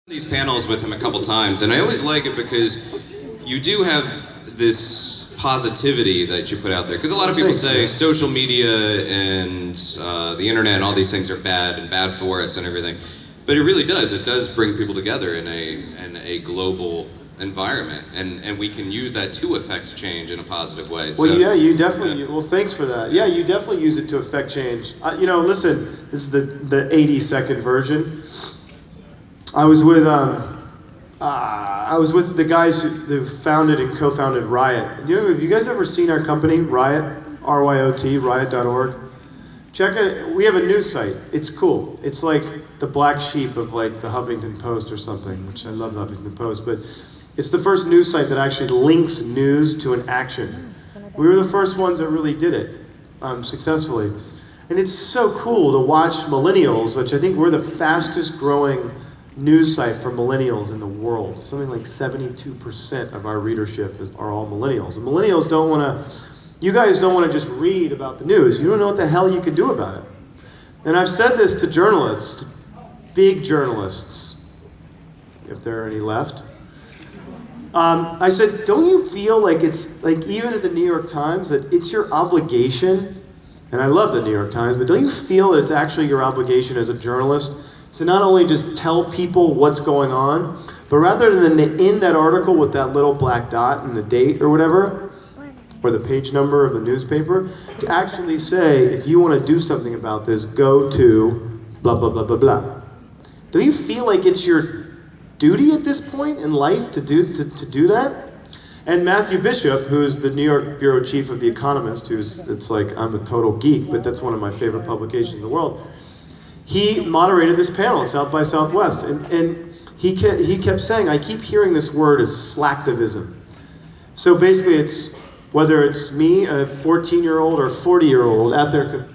These panels with him a couple times, and I always like it because you do have this positivity that you put out there. Because a lot of people say social media and the internet and all these things are bad and bad for us and everything, but it really does. It does bring people together in a global environment, and we can use that to affect change in a positive way. Well, so, yeah, you definitely. Well, thanks for that. Yeah, you definitely use it to affect change. Listen, this is the 80-second version. I was with the guys who founded and co-founded RYOT. Have you guys ever seen our company, RYOT? RYOT, RYOT.org? Check it. We have a news site. It's cool. It's like the black sheep of like the Huffington Post or something, which I love the Huffington Post, but it's the first news site that actually links news to an action. We were the first ones that really did it successfully. And it's so cool to watch millennials, which I think we're the fastest growing news site for millennials in the world. Something like 72% of our readership are all millennials. And millennials don't want to, you guys don't want to just read about the news. You don't know what the hell you can do about it. And I've said this to journalists, to big journalists, if there are any left. I said, don't you feel like it's, like even at the New York Times, that it's your obligation, and I love the New York Times, but don't you feel that it's actually your obligation as a journalist to not only just tell people what's going on, but rather than in that article with that little black dot and the date or whatever, or the page number of the newspaper, to actually say, if you want to do something about this, go to blah, blah, blah, blah, blah. Don't you feel like it's your duty at this point in life to do that? And Matthew Bishop, who's the New York bureau chief of The Economist, it's like, I'm a total geek, but that's one of my favorite publications in the world. He moderated this panel at South by Southwest, and he kept saying, I keep hearing this word as slacktivism. So basically it's, whether it's me, a 14-year-old or 40-year-old out there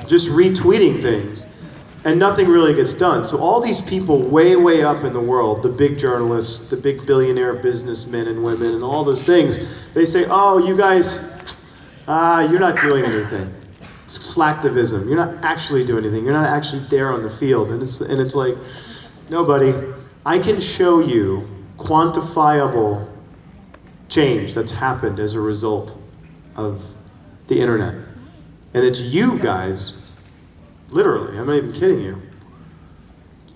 just retweeting things, and nothing really gets done. So all these people way, way up in the world, the big journalists, the big billionaire businessmen and women, and all those things, they say, oh, you guys, you're not doing anything. It's slacktivism. You're not actually doing anything. You're not actually there on the field. And it's like, no, buddy, I can show you quantifiable change that's happened as a result of the internet. And it's you guys, literally, I'm not even kidding you.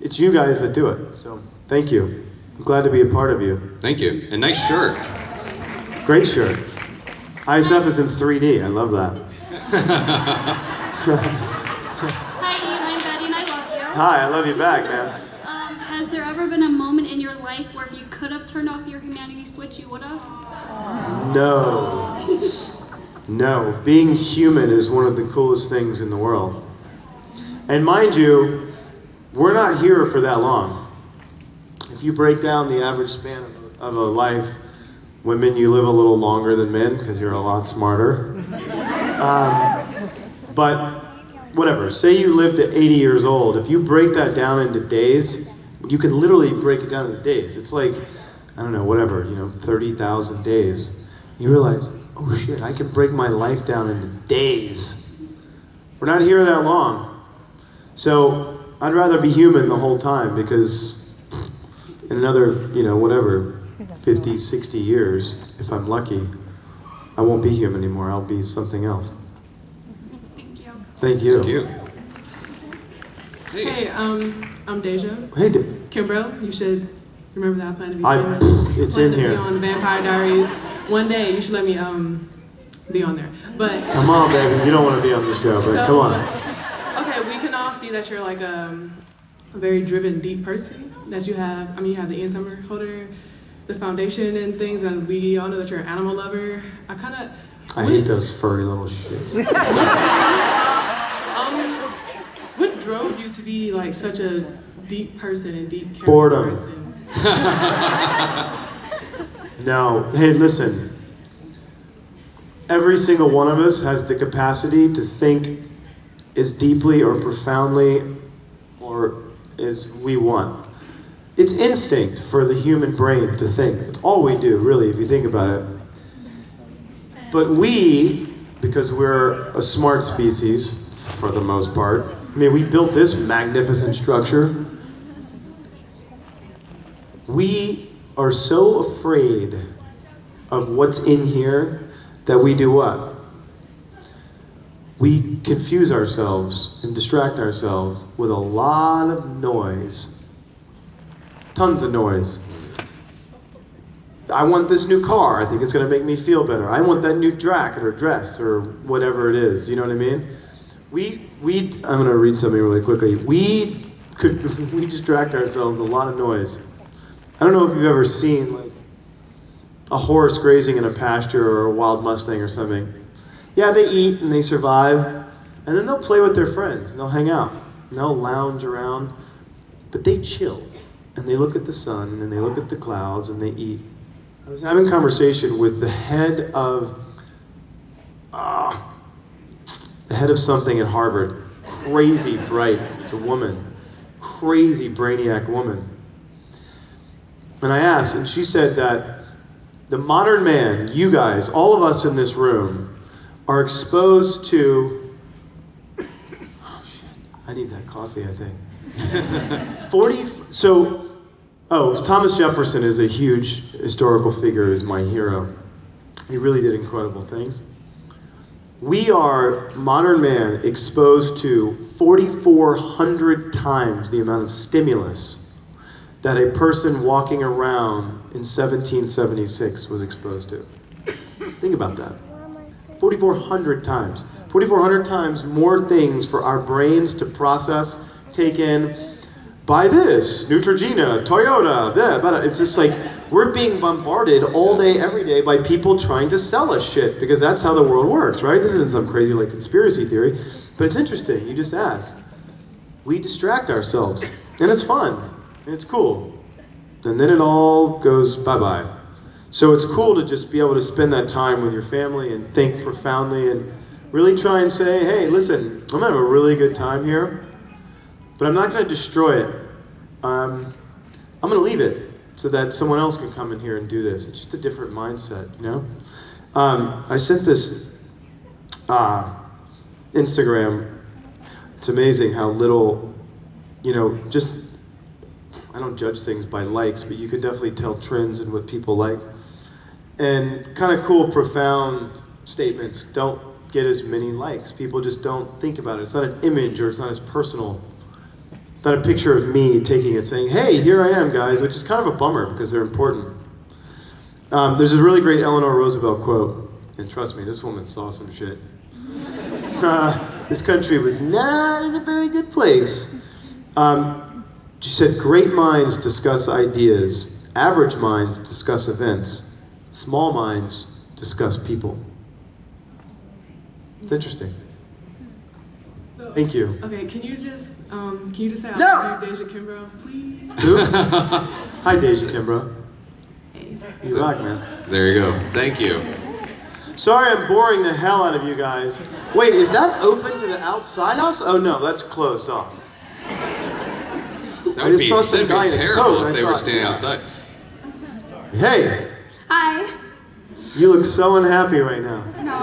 It's you guys that do it. So thank you. I'm glad to be a part of you. Thank you. And nice shirt. Great shirt. ISF is in 3D. I love that. Hi Ian, I'm Betty and I love you. Hi, I love you back, man. Has there ever been a moment in your life where if you could have turned off your humanity switch, you would have? No. No. Being human is one of the coolest things in the world. And mind you, we're not here for that long. If you break down the average span of a life, women, you live a little longer than men because you're a lot smarter. But whatever, say you lived to 80 years old. If you break that down into days, you can literally break it down into days. It's like, I don't know, whatever, 30,000 days. You realize, oh shit, I can break my life down into days. We're not here that long. So I'd rather be human the whole time because in another, 50, 60 years, if I'm lucky, I won't be human anymore. I'll be something else. Thank you. Thank you. Thank you. Hey, I'm Deja. Hey, Kimbrough, you should remember that I plan to be famous. It's in here. Be on the Vampire Diaries. One day, you should let me be on there. But come on, baby. You don't want to be on the show, but come on. Okay, we can all see that you're like a very driven, deep person. That you have. You have the Ian Somerhalder, the foundation and things, and we all know that you're an animal lover. I hate those furry little shits. What drove you to be like such a deep person and deep character Boredom. person? No, hey, listen. Every single one of us has the capacity to think as deeply or profoundly or as we want. It's instinct for the human brain to think. It's all we do, really, if you think about it. But we, because we're a smart species, for the most part, we built this magnificent structure. We are so afraid of what's in here that we do what? We confuse ourselves and distract ourselves with a lot of noise. Tons of noise. I want this new car. I think it's going to make me feel better. I want that new jacket or dress or whatever it is. You know what I mean? I'm going to read something really quickly. We distract ourselves with a lot of noise. I don't know if you've ever seen like a horse grazing in a pasture or a wild Mustang or something. Yeah, they eat and they survive, and then they'll play with their friends and they'll hang out and they'll lounge around, but they chill and they look at the sun and they look at the clouds and they eat. I was having a conversation with the head of something at Harvard. Crazy bright, it's a woman. Crazy brainiac woman. And I asked, and she said that the modern man, you guys, all of us in this room, are exposed to, oh shit, I need that coffee, I think. Thomas Jefferson is a huge historical figure, is my hero. He really did incredible things. We are, modern man, exposed to 4,400 times the amount of stimulus that a person walking around in 1776 was exposed to. Think about that. 4,400 times. 4,400 times more things for our brains to process, take in. Buy this, Neutrogena, Toyota, it's just like, we're being bombarded all day, every day by people trying to sell us shit, because that's how the world works, right? This isn't some crazy like conspiracy theory, but it's interesting, you just ask. We distract ourselves, and it's fun, and it's cool. And then it all goes bye-bye. So it's cool to just be able to spend that time with your family and think profoundly and really try and say, hey, listen, I'm gonna have a really good time here, but I'm not gonna destroy it. I'm gonna leave it so that someone else can come in here and do this. It's just a different mindset, you know? I sent this Instagram. It's amazing how little, just, I don't judge things by likes, but you can definitely tell trends and what people like. And kind of cool, profound statements don't get as many likes. People just don't think about it. It's not an image or it's not as personal. It's not a picture of me taking it saying, hey, here I am, guys, which is kind of a bummer because they're important. There's this really great Eleanor Roosevelt quote, and trust me, this woman saw some shit. This country was not in a very good place. She said, great minds discuss ideas, average minds discuss events, small minds discuss people. It's interesting. Thank you. Okay, can you just say I No! love you, Deja Kimbrough, please? Who? Hi, Deja Kimbrough. Hey. You rock, man. There you go. Thank you. Sorry I'm boring the hell out of you guys. Wait, is that open to the outside house? Oh no, that's closed off. That I just saw some guy in a terrible coat, if and they I were thought, standing yeah. outside. Hey, Hi. you look so unhappy right now. No,